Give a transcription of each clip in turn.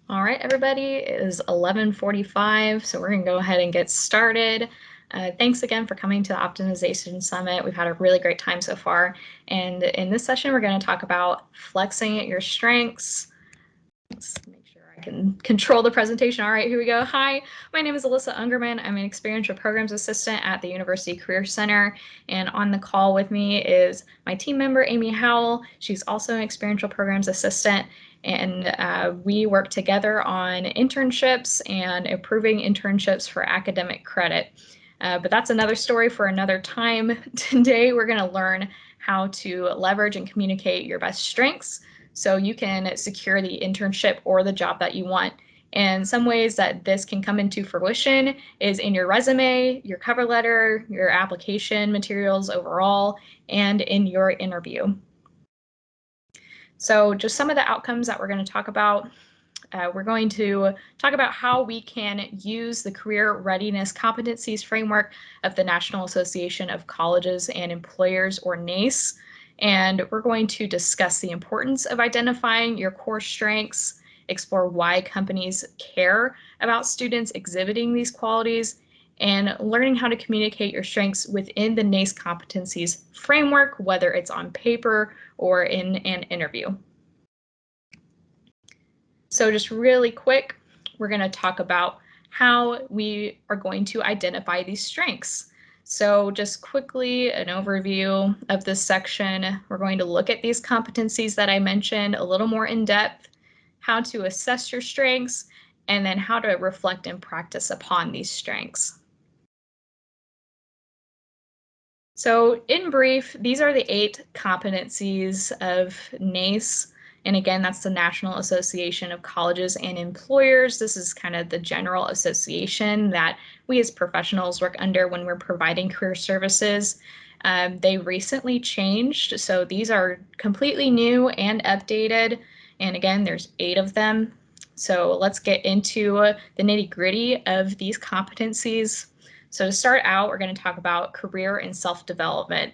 All right, everybody, it is 11:45, so we're going to go ahead and get started. Thanks again for coming to the Optimization Summit. We've had a really great time so far. And in this session, we're going to talk about flexing your strengths. Let's make sure I can control the presentation. All right, here we go. Hi, my name is Elissa Ungerman. I'm an Experiential Programs Assistant at the University Career Center. And on the call with me is my team member, Aimee Howell. She's also an Experiential Programs Assistant. And we work together on internships and improving internships for academic credit. But that's another story for another time. Today, we're going to learn how to leverage and communicate your best strengths so you can secure the internship or the job that you want. And some ways that this can come into fruition is in your resume, your cover letter, your application materials overall, and in your interview. So just some of the outcomes that we're going to talk about. We're going to talk about how we can use the Career Readiness Competencies framework of the National Association of Colleges and Employers, or NACE. And we're going to discuss the importance of identifying your core strengths, explore why companies care about students exhibiting these qualities, and learning how to communicate your strengths within the NACE Competencies framework, whether it's on paper or in an interview. So just really quick, we're going to talk about how we are going to identify these strengths. So just quickly, an overview of this section. We're going to look at these competencies that I mentioned a little more in depth, how to assess your strengths, and then how to reflect and practice upon these strengths. So in brief, these are the 8 competencies of NACE. And again, that's the National Association of Colleges and Employers. This is kind of the general association that we as professionals work under when we're providing career services. They recently changed, so these are completely new and updated. And again, there's 8 of them. So let's get into the nitty-gritty of these competencies. So to start out, we're going to talk about career and self-development.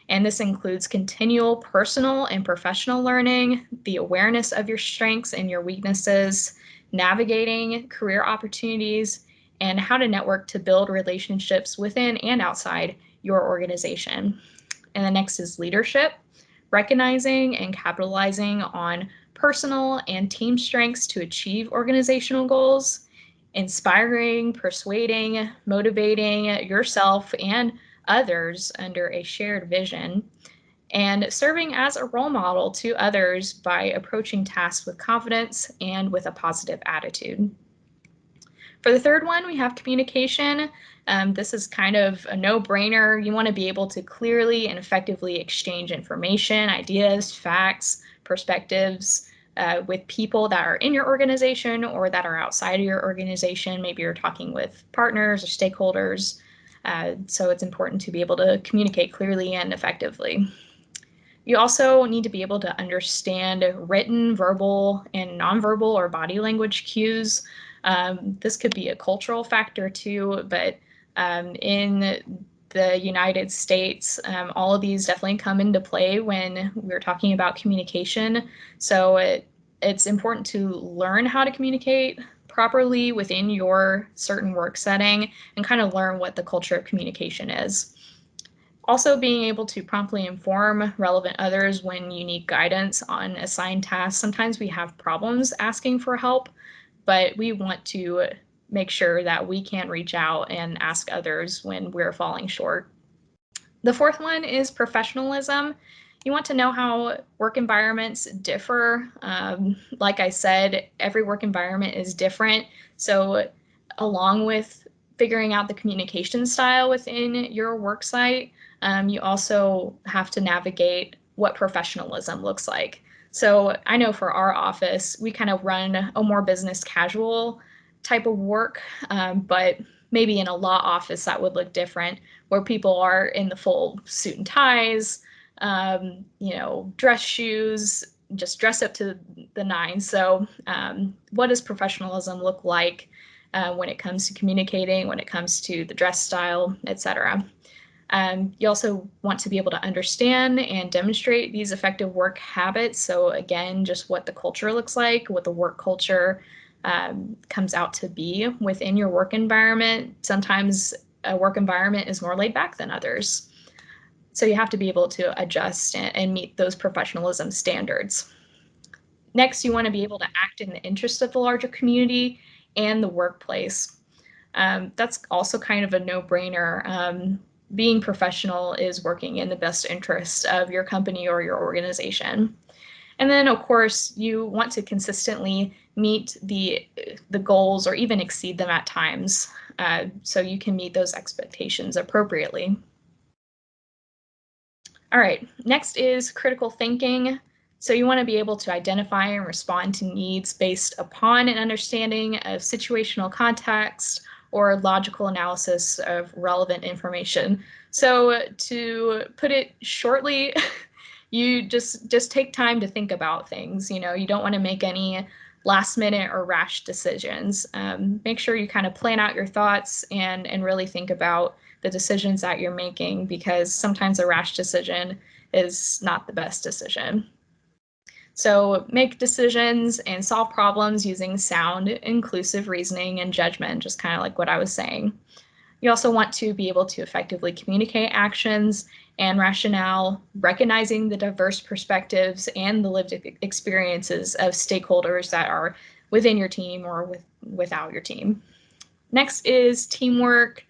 And this includes continual personal and professional learning, the awareness of your strengths and your weaknesses, navigating career opportunities, and how to network to build relationships within and outside your organization. And the next is leadership, recognizing and capitalizing on personal and team strengths to achieve organizational goals, inspiring, persuading, motivating yourself and others under a shared vision, and serving as a role model to others by approaching tasks with confidence and with a positive attitude. For the third one, we have communication. This is kind of a no-brainer. You want to be able to clearly and effectively exchange information, ideas, facts, perspectives, with people that are in your organization or that are outside of your organization. Maybe you're talking with partners or stakeholders. So it's important to be able to communicate clearly and effectively. You also need to be able to understand written, verbal, and nonverbal or body language cues. This could be a cultural factor too, but in the United States, all of these definitely come into play when we're talking about communication. So it's important to learn how to communicate properly within your certain work setting and kind of learn what the culture of communication is. Also, being able to promptly inform relevant others when you need guidance on assigned tasks. Sometimes we have problems asking for help, but we want to make sure that we can reach out and ask others when we're falling short. The fourth one is professionalism. You want to know how work environments differ. Like I said, every work environment is different. So along with figuring out the communication style within your work site, you also have to navigate what professionalism looks like. So I know for our office, we kind of run a more business casual type of work, but maybe in a law office that would look different, where people are in the full suit and ties, dress shoes, just dress up to the nines. So what does professionalism look like when it comes to communicating, when it comes to the dress style, etc.? You also want to be able to understand and demonstrate these effective work habits. So again, just what the culture looks like, what the work culture comes out to be within your work environment. Sometimes a work environment is more laid back than others. So you have to be able to adjust and meet those professionalism standards. Next, you want to be able to act in the interest of the larger community and the workplace. That's also kind of a no-brainer. Being professional is working in the best interest of your company or your organization. And then, of course, you want to consistently meet the goals or even exceed them at times, so you can meet those expectations appropriately. All right, next is critical thinking. So you want to be able to identify and respond to needs based upon an understanding of situational context or logical analysis of relevant information. So to put it shortly, you just take time to think about things. You know, you don't want to make any last minute or rash decisions. Make sure you kind of plan out your thoughts and really think about the decisions that you're making, because sometimes a rash decision is not the best decision. So make decisions and solve problems using sound, inclusive reasoning and judgment, just kind of like what I was saying. You also want to be able to effectively communicate actions and rationale, recognizing the diverse perspectives and the lived experiences of stakeholders that are within your team or without your team. Next is teamwork.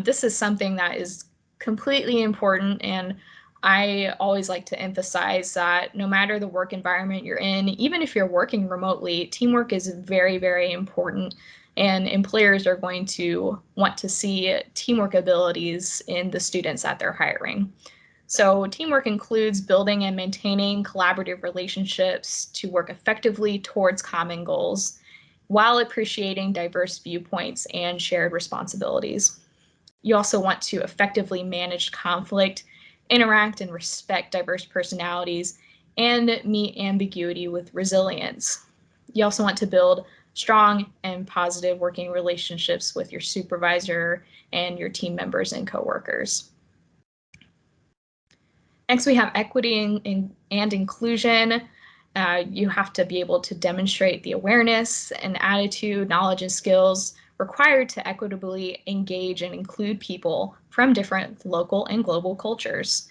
This is something that is completely important, and I always like to emphasize that no matter the work environment you're in, even if you're working remotely, teamwork is very, very important, and employers are going to want to see teamwork abilities in the students that they're hiring. So teamwork includes building and maintaining collaborative relationships to work effectively towards common goals, while appreciating diverse viewpoints and shared responsibilities. You also want to effectively manage conflict, interact and respect diverse personalities, and meet ambiguity with resilience. You also want to build strong and positive working relationships with your supervisor and your team members and coworkers. Next, we have equity and inclusion. You have to be able to demonstrate the awareness and attitude, knowledge, and skills required to equitably engage and include people from different local and global cultures.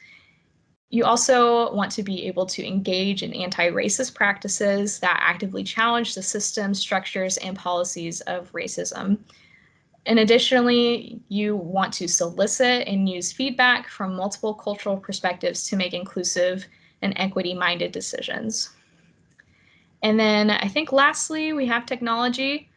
You also want to be able to engage in anti-racist practices that actively challenge the systems, structures, and policies of racism. And additionally, you want to solicit and use feedback from multiple cultural perspectives to make inclusive and equity-minded decisions. And then I think lastly, we have technology.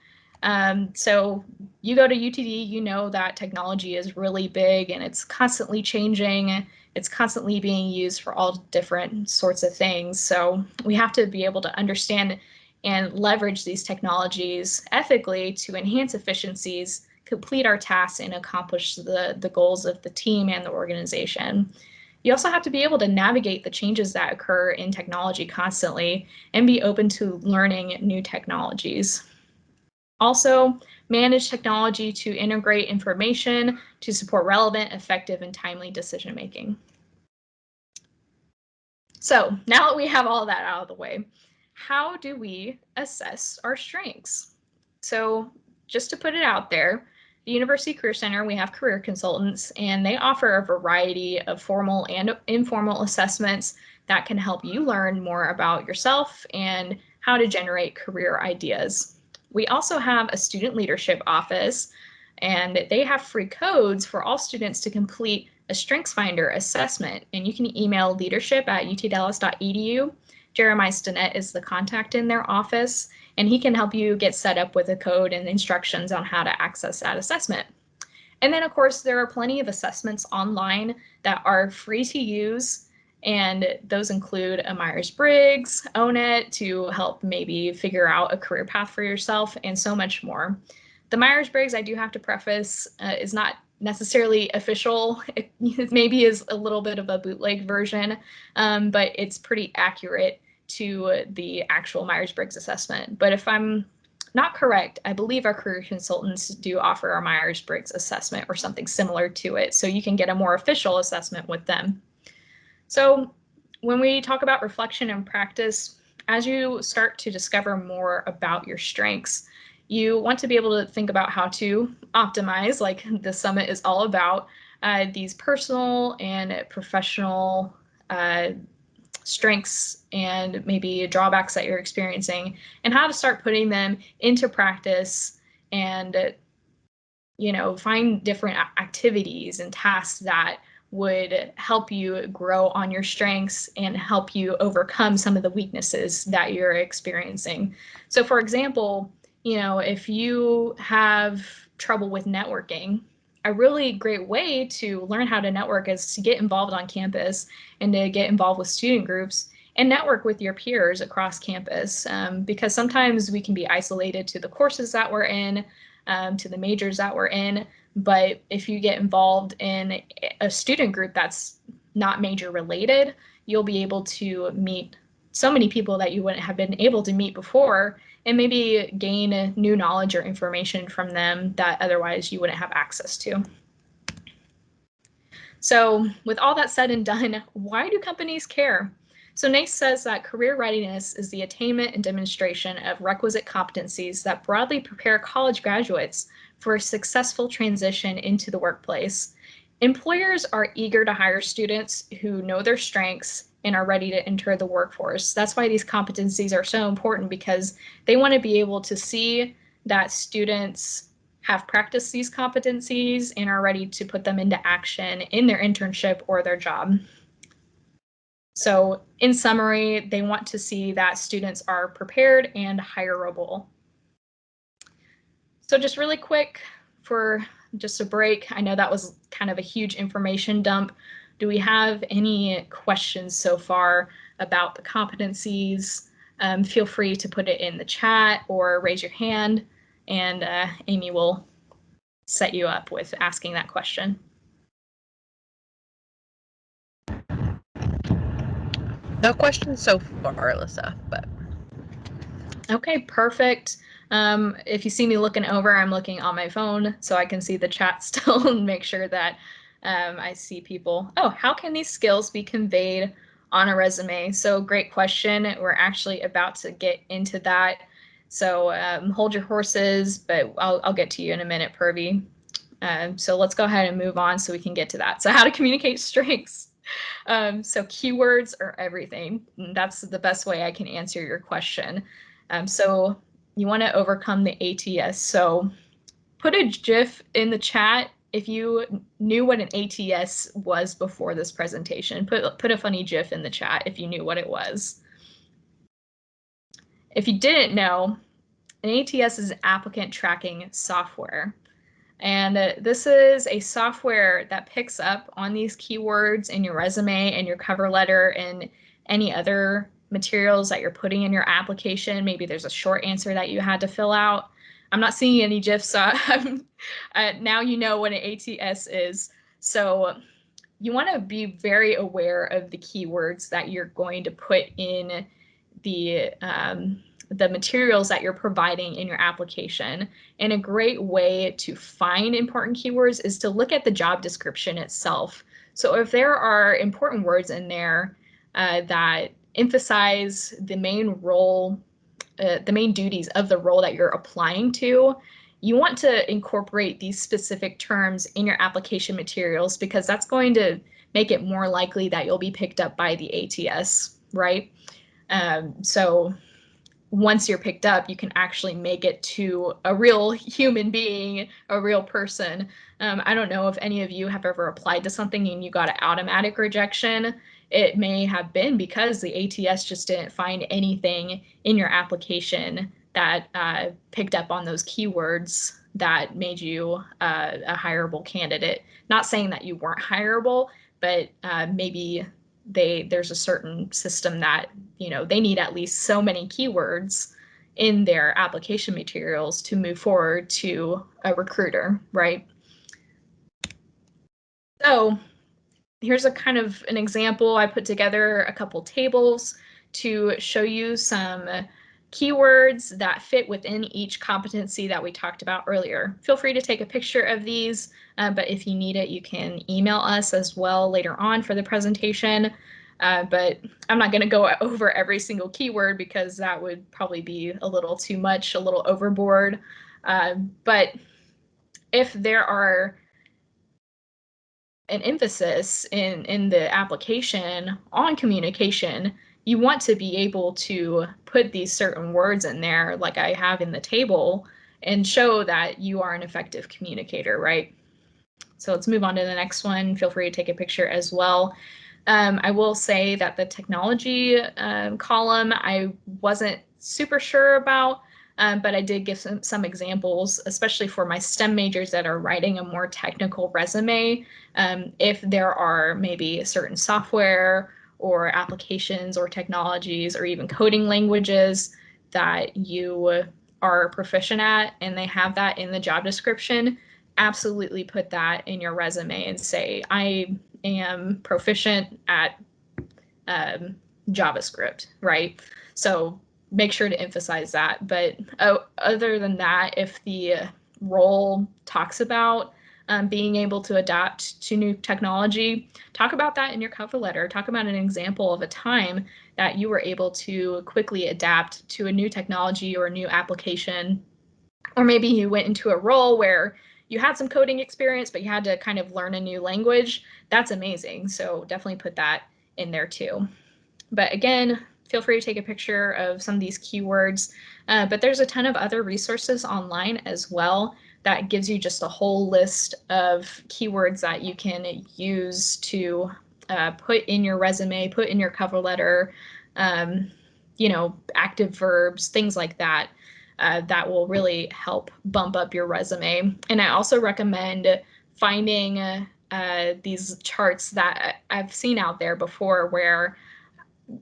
So you go to UTD, you know that technology is really big and it's constantly changing. It's constantly being used for all different sorts of things. So we have to be able to understand and leverage these technologies ethically to enhance efficiencies, complete our tasks, and accomplish the goals of the team and the organization. You also have to be able to navigate the changes that occur in technology constantly and be open to learning new technologies. Also, manage technology to integrate information to support relevant, effective, and timely decision making. So now that we have all that out of the way, how do we assess our strengths? So just to put it out there, the University Career Center, we have career consultants, and they offer a variety of formal and informal assessments that can help you learn more about yourself and how to generate career ideas. We also have a student leadership office, and they have free codes for all students to complete a StrengthsFinder assessment, and you can email leadership@utdallas.edu. Jeremiah Stinnett is the contact in their office, and he can help you get set up with a code and instructions on how to access that assessment. And then, of course, there are plenty of assessments online that are free to use, and those include a Myers-Briggs, Own It to help maybe figure out a career path for yourself, and so much more. The Myers-Briggs, I do have to preface, is not necessarily official. It maybe is a little bit of a bootleg version, but it's pretty accurate to the actual Myers-Briggs assessment. But if I'm not correct, I believe our career consultants do offer a Myers-Briggs assessment or something similar to it, so you can get a more official assessment with them. So when we talk about reflection and practice, as you start to discover more about your strengths, you want to be able to think about how to optimize, like the summit is all about, these personal and professional strengths and maybe drawbacks that you're experiencing, and how to start putting them into practice and find different activities and tasks that would help you grow on your strengths and help you overcome some of the weaknesses that you're experiencing. So for example, if you have trouble with networking, a really great way to learn how to network is to get involved on campus and to get involved with student groups and network with your peers across campus, because sometimes we can be isolated to the courses that we're in, to the majors that we're in. But if you get involved in a student group that's not major related, you'll be able to meet so many people that you wouldn't have been able to meet before, and maybe gain new knowledge or information from them that otherwise you wouldn't have access to. So with all that said and done, why do companies care? So NACE says that career readiness is the attainment and demonstration of requisite competencies that broadly prepare college graduates for a successful transition into the workplace. Employers are eager to hire students who know their strengths and are ready to enter the workforce. That's why these competencies are so important, because they want to be able to see that students have practiced these competencies and are ready to put them into action in their internship or their job. So in summary, they want to see that students are prepared and hireable. So just really quick, for just a break, I know that was kind of a huge information dump. Do we have any questions so far about the competencies? Feel free to put it in the chat or raise your hand, and Aimee will set you up with asking that question. No questions so far, Elissa, but. Okay, perfect. If you see me looking over, I'm looking on my phone so I can see the chat still and make sure that I see people. Oh, how can these skills be conveyed on a resume? So great question. We're actually about to get into that. So hold your horses, but I'll get to you in a minute, Purvi. So let's go ahead and move on so we can get to that. So how to communicate strengths. So keywords are everything. That's the best way I can answer your question. So you want to overcome the ATS. So put a GIF in the chat if you knew what an ATS was before this presentation. Put a funny GIF in the chat if you knew what it was. If you didn't know, an ATS is applicant tracking software. And this is a software that picks up on these keywords in your resume and your cover letter and any other materials that you're putting in your application. Maybe there's a short answer that you had to fill out. I'm not seeing any GIFs, so now you know what an ATS is. So you want to be very aware of the keywords that you're going to put in the materials that you're providing in your application. And a great way to find important keywords is to look at the job description itself. So if there are important words in there that emphasize the main role, the main duties of the role that you're applying to, you want to incorporate these specific terms in your application materials, because that's going to make it more likely that you'll be picked up by the ATS, right? So once you're picked up, you can actually make it to a real human being, a real person. I don't know if any of you have ever applied to something and you got an automatic rejection. It may have been because the ATS just didn't find anything in your application that picked up on those keywords that made you a hireable candidate. Not saying that you weren't hireable, but maybe there's a certain system that they need at least so many keywords in their application materials to move forward to a recruiter, right? So here's a kind of an example. I put together a couple tables to show you some keywords that fit within each competency that we talked about earlier. Feel free to take a picture of these, but if you need it, you can email us as well later on for the presentation. But I'm not going to go over every single keyword because that would probably be a little too much, a little overboard. But if there are an emphasis in the application on communication, you want to be able to put these certain words in there, like I have in the table, and show that you are an effective communicator, right? So let's move on to the next one. Feel free to take a picture as well. I will say that the technology column I wasn't super sure about, but I did give some examples, especially for my STEM majors that are writing a more technical resume. If there are maybe certain software or applications or technologies or even coding languages that you are proficient at and they have that in the job description, absolutely put that in your resume and say, I am proficient at JavaScript, right? So make sure to emphasize that. But other than that, if the role talks about being able to adapt to new technology, talk about that in your cover letter. Talk about an example of a time that you were able to quickly adapt to a new technology or a new application. Or maybe you went into a role where you had some coding experience, but you had to kind of learn a new language. That's amazing. So definitely put that in there too. But again, feel free to take a picture of some of these keywords. But there's a ton of other resources online as well that gives you just a whole list of keywords that you can use to put in your resume, put in your cover letter, active verbs, things like that. That will really help bump up your resume. And I also recommend finding these charts that I've seen out there before where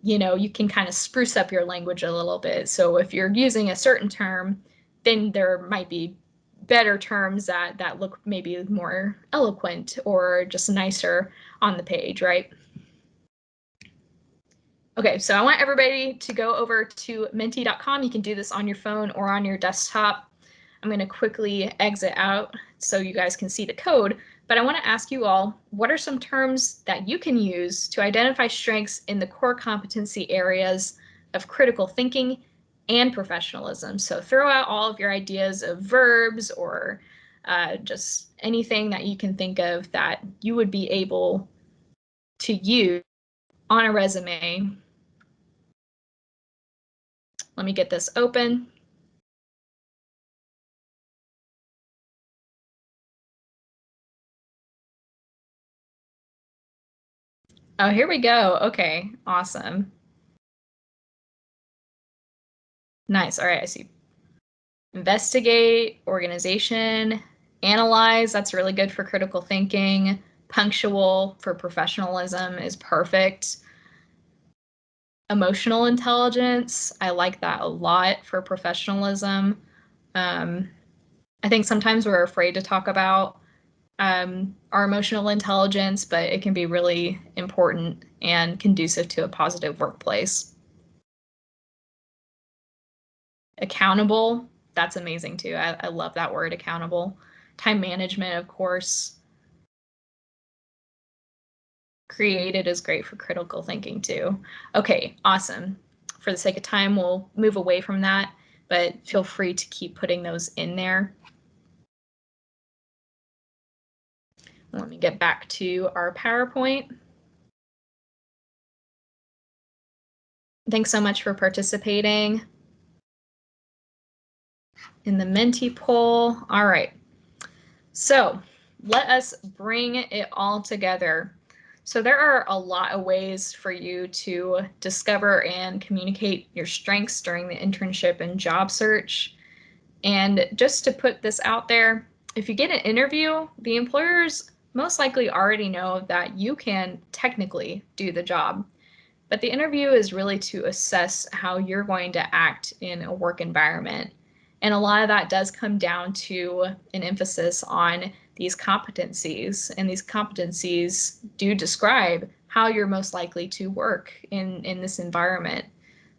you can kind of spruce up your language a little bit. So if you're using a certain term, then there might be better terms that look maybe more eloquent or just nicer on the page, right? Okay, so I want everybody to go over to menti.com. You can do this on your phone or on your desktop. I'm going to quickly exit out so you guys can see the code, but I want to ask you all, what are some terms that you can use to identify strengths in the core competency areas of critical thinking and professionalism? So throw out all of your ideas of verbs or just anything that you can think of that you would be able to use on a resume. Let me get this open. Oh, here we go. Okay, awesome. Nice. All right, I see. Investigate, organization, analyze. That's really good for critical thinking. Punctual for professionalism is perfect. Emotional intelligence. I like that a lot for professionalism. I think sometimes we're afraid to talk about our emotional intelligence, but it can be really important and conducive to a positive workplace. Accountable, that's amazing too. I love that word, accountable. Time management, of course. Created is great for critical thinking too. Okay, awesome. For the sake of time, we'll move away from that, but feel free to keep putting those in there. Let me get back to our PowerPoint. Thanks so much for participating in the Menti poll. All right, so let us bring it all together. So there are a lot of ways for you to discover and communicate your strengths during the internship and job search. And just to put this out there, if you get an interview, the employers most likely already know that you can technically do the job. But the interview is really to assess how you're going to act in a work environment. And a lot of that does come down to an emphasis on these competencies. And these competencies do describe how you're most likely to work in this environment.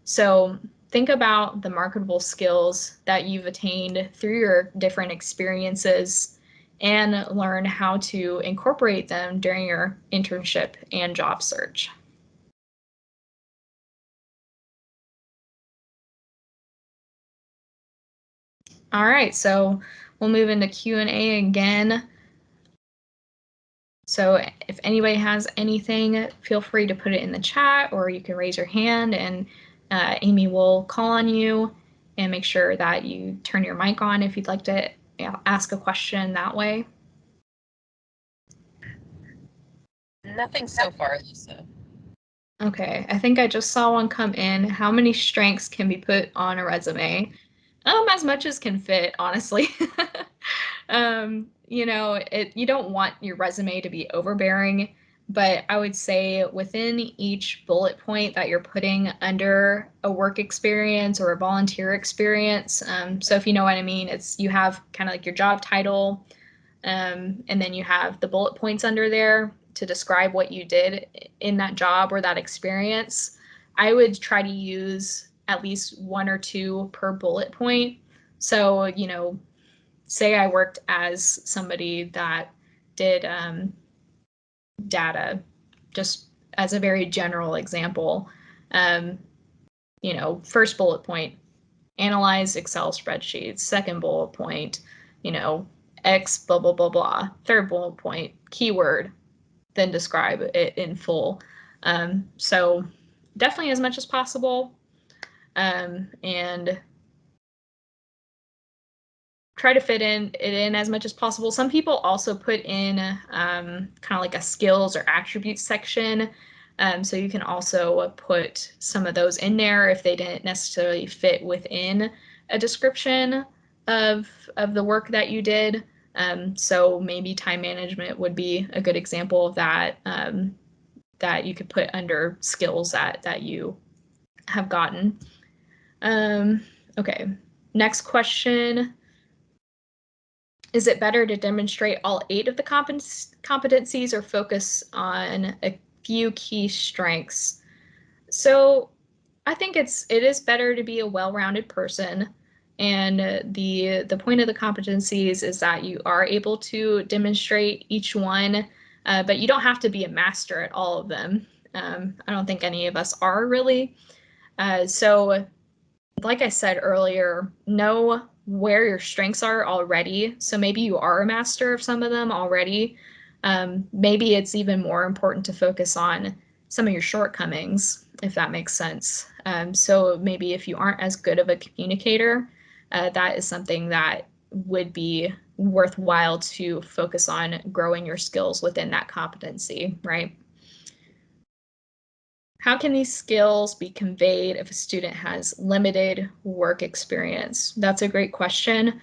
So think about the marketable skills that you've attained through your different experiences and learn how to incorporate them during your internship and job search. All right, so we'll move into Q&A again. So if anybody has anything, feel free to put it in the chat, or you can raise your hand and Aimee will call on you and make sure that you turn your mic on if you'd like to ask a question that way. Nothing so far, Elissa. Okay, I think I just saw one come in. How many strengths can be put on a resume? As much as can fit, honestly. You don't want your resume to be overbearing, but I would say within each bullet point that you're putting under a work experience or a volunteer experience. So if you know what I mean, you have kind of like your job title, and then you have the bullet points under there to describe what you did in that job or that experience. I would try to use at least one or two per bullet point. So, say I worked as somebody that did data, just as a very general example. Um, First bullet point, analyze Excel spreadsheets. Second bullet point, X blah, blah, blah, blah. Third bullet point, keyword, then describe it in full. So definitely as much as possible. And try to fit it in as much as possible. Some people also put in kind of like a skills or attributes section. So you can also put some of those in there if they didn't necessarily fit within a description of the work that you did. So maybe time management would be a good example of that, that you could put under skills that you have gotten. Okay, next question. Is it better to demonstrate all 8 of the competencies or focus on a few key strengths? So I think it is better to be a well-rounded person. And the point of the competencies is that you are able to demonstrate each one, but you don't have to be a master at all of them. I don't think any of us are really. So like I said earlier, know where your strengths are already. So maybe you are a master of some of them already. Maybe it's even more important to focus on some of your shortcomings, if that makes sense. So maybe if you aren't as good of a communicator, that is something that would be worthwhile to focus on growing your skills within that competency, right? How can these skills be conveyed if a student has limited work experience? That's a great question.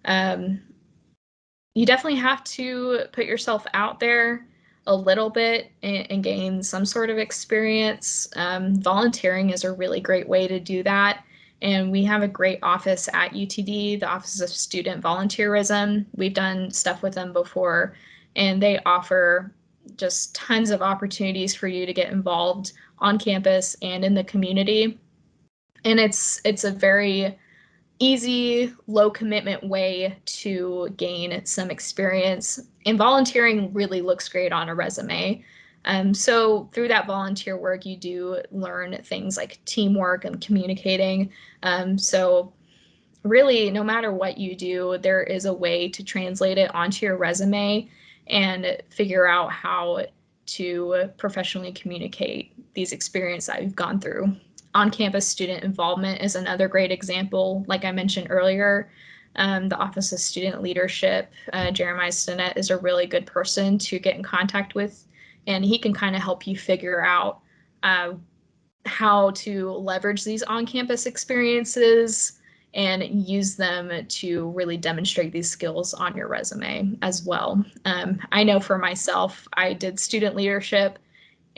You definitely have to put yourself out there a little bit and gain some sort of experience. Volunteering is a really great way to do that. And we have a great office at UTD, the Office of Student Volunteerism. We've done stuff with them before, and they offer just tons of opportunities for you to get involved on campus and in the community. And it's a very easy, low commitment way to gain some experience. And volunteering really looks great on a resume. So through that volunteer work, you do learn things like teamwork and communicating. So really, no matter what you do, there is a way to translate it onto your resume and figure out how to professionally communicate these experiences that you've gone through. On-campus student involvement is another great example. Like I mentioned earlier, the Office of Student Leadership, Jeremiah Stinnett is a really good person to get in contact with, and he can kind of help you figure out how to leverage these on-campus experiences and use them to really demonstrate these skills on your resume as well. I know for myself, I did student leadership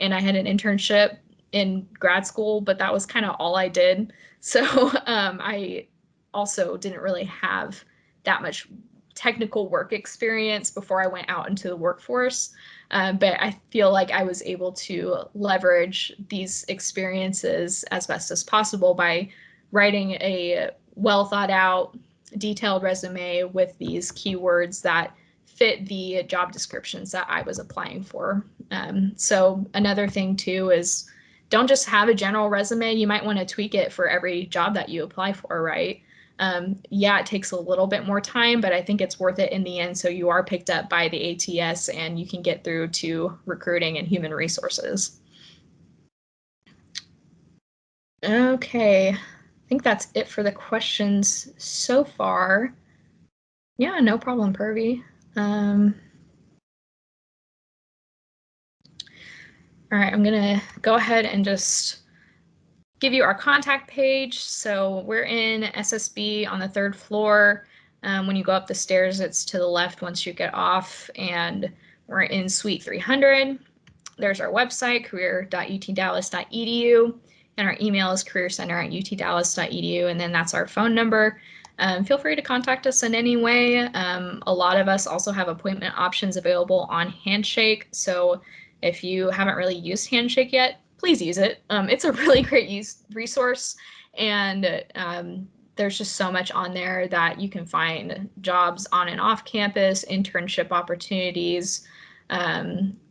and I had an internship in grad school, but that was kind of all I did. So I also didn't really have that much technical work experience before I went out into the workforce. But I feel like I was able to leverage these experiences as best as possible by writing a well thought out, detailed resume with these keywords that fit the job descriptions that I was applying for. So another thing too is don't just have a general resume. You might want to tweak it for every job that you apply for, right? Yeah, it takes a little bit more time, but I think it's worth it in the end. So you are picked up by the ATS and you can get through to recruiting and human resources. Okay, I think that's it for the questions so far. Yeah, no problem, Purvi. All right, I'm gonna go ahead and just give you our contact page. So we're in SSB on the 3rd floor. When you go up the stairs, it's to the left once you get off, and we're in Suite 300. There's our website, career.utdallas.edu, and our email is careercenter@utdallas.edu, and then that's our phone number. Feel free to contact us in any way. A lot of us also have appointment options available on Handshake, so if you haven't really used Handshake yet, please use it. It's a really great resource, and there's just so much on there that you can find jobs on and off campus, internship opportunities,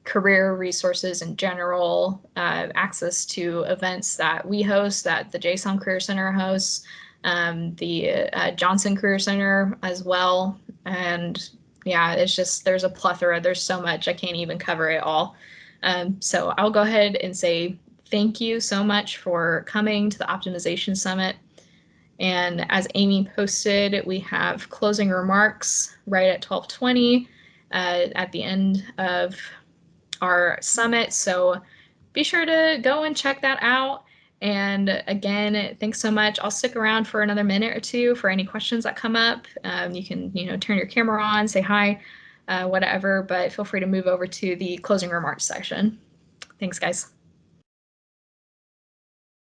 career resources in general, access to events that we host, that the JSON Career Center hosts, the Johnson Career Center as well. And yeah, it's just, there's a plethora, there's so much, I can't even cover it all. So I'll go ahead and say thank you so much for coming to the Optimization Summit. And as Aimee posted, we have closing remarks right at 12:20 at the end of our summit. So be sure to go and check that out. And again, thanks so much. I'll stick around for another minute or two for any questions that come up. You can, turn your camera on, say hi, whatever, but feel free to move over to the closing remarks section. Thanks, guys.